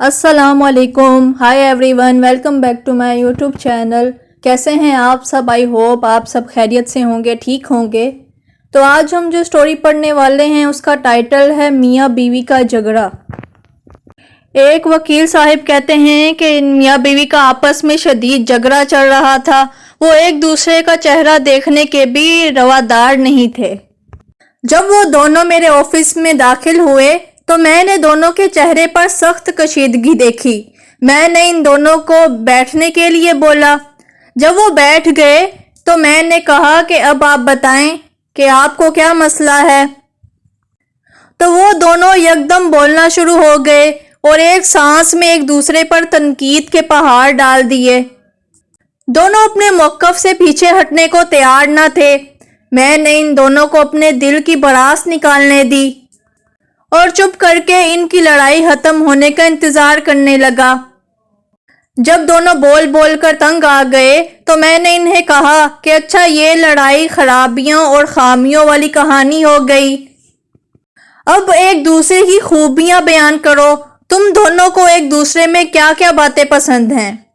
अस्सलाम वालेकुम, hi everyone, welcome back to my YouTube channel. कैसे हैं आप सब? आई होप आप सब खैरियत से होंगे, ठीक होंगे। तो आज हम जो स्टोरी पढ़ने वाले हैं उसका टाइटल है मियाँ बीवी का झगड़ा। एक वकील साहब कहते हैं कि मियाँ बीवी का आपस में शदीद झगड़ा चल रहा था। वो एक दूसरे का चेहरा देखने के भी रवादार नहीं थे। जब वो दोनों मेरे ऑफिस में दाखिल हुए तो मैंने दोनों के चेहरे पर सख्त कशीदगी देखी। मैंने इन दोनों को बैठने के लिए बोला। जब वो बैठ गए तो मैंने कहा कि अब आप बताएं कि आपको क्या मसला है। तो वो दोनों यकदम बोलना शुरू हो गए और एक सांस में एक दूसरे पर तनकीद के पहाड़ डाल दिए। दोनों अपने मौक़िफ़ से पीछे हटने को तैयार न थे। मैंने इन दोनों को अपने दिल की भड़ास निकालने दी और चुप करके इनकी लड़ाई खत्म होने का इंतजार करने लगा। जब दोनों बोल बोल कर तंग आ गए तो मैंने इन्हें कहा कि अच्छा, ये लड़ाई खराबियों और खामियों वाली कहानी हो गई। अब एक दूसरे की खूबियां बयान करो। तुम दोनों को एक दूसरे में क्या क्या बातें पसंद हैं?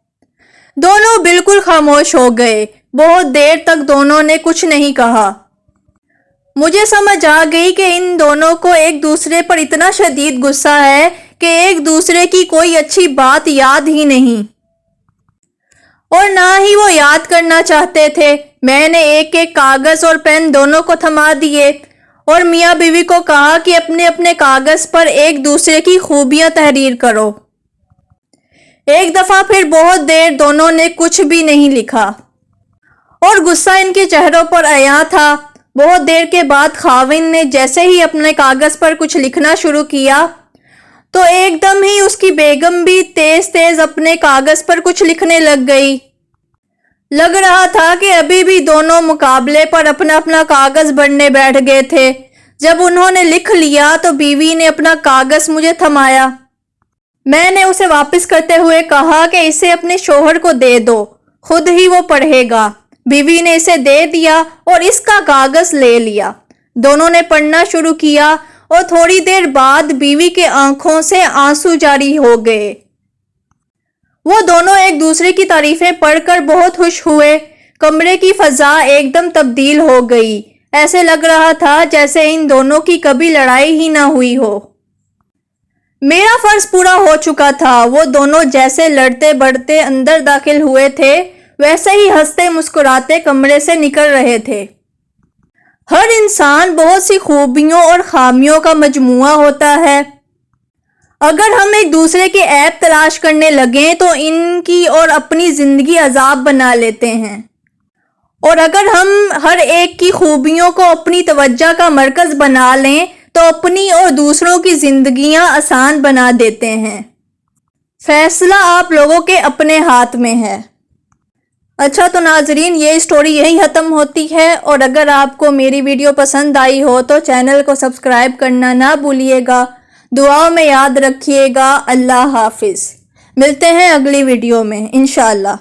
दोनों बिल्कुल खामोश हो गए। बहुत देर तक दोनों ने कुछ नहीं कहा। मुझे समझ आ गई कि इन दोनों को एक दूसरे पर इतना शदीद गुस्सा है कि एक दूसरे की कोई अच्छी बात याद ही नहीं और ना ही वो याद करना चाहते थे। मैंने एक एक कागज और पेन दोनों को थमा दिए और मियाँ बीवी को कहा कि अपने अपने कागज पर एक दूसरे की खूबियां तहरीर करो। एक दफा फिर बहुत देर दोनों ने कुछ भी नहीं लिखा और गुस्सा इनके चेहरों पर आया था। बहुत देर के बाद खाविन ने जैसे ही अपने कागज पर कुछ लिखना शुरू किया तो एकदम ही उसकी बेगम भी तेज तेज अपने कागज पर कुछ लिखने लग गई। लग रहा था कि अभी भी दोनों मुकाबले पर अपना अपना कागज भरने बैठ गए थे। जब उन्होंने लिख लिया तो बीवी ने अपना कागज मुझे थमाया। मैंने उसे वापस करते हुए कहा कि इसे अपने शोहर को दे दो, खुद ही वो पढ़ेगा। बीवी ने इसे दे दिया और इसका कागज ले लिया। दोनों ने पढ़ना शुरू किया और थोड़ी देर बाद बीवी के आंखों से आंसू जारी हो गए। वो दोनों एक दूसरे की तारीफें पढ़कर बहुत खुश हुए। कमरे की फजा एकदम तब्दील हो गई। ऐसे लग रहा था जैसे इन दोनों की कभी लड़ाई ही ना हुई हो। मेरा फर्ज पूरा हो चुका था। वो दोनों जैसे लड़ते बढ़ते अंदर दाखिल हुए थे वैसे ही हंसते मुस्कुराते कमरे से निकल रहे थे। हर इंसान बहुत सी खूबियों और खामियों का मजमुआ होता है। अगर हम एक दूसरे के ऐब तलाश करने लगें तो इनकी और अपनी जिंदगी अजाब बना लेते हैं और अगर हम हर एक की खूबियों को अपनी तवज्जो का मरकज बना लें तो अपनी और दूसरों की जिंदगियां आसान बना देते हैं। फैसला आप लोगों के अपने हाथ में है। अच्छा तो नाजरीन, ये स्टोरी यहीं ख़त्म होती है और अगर आपको मेरी वीडियो पसंद आई हो तो चैनल को सब्सक्राइब करना ना भूलिएगा। दुआओं में याद रखिएगा। अल्लाह हाफिज़। मिलते हैं अगली वीडियो में इंशाअल्लाह।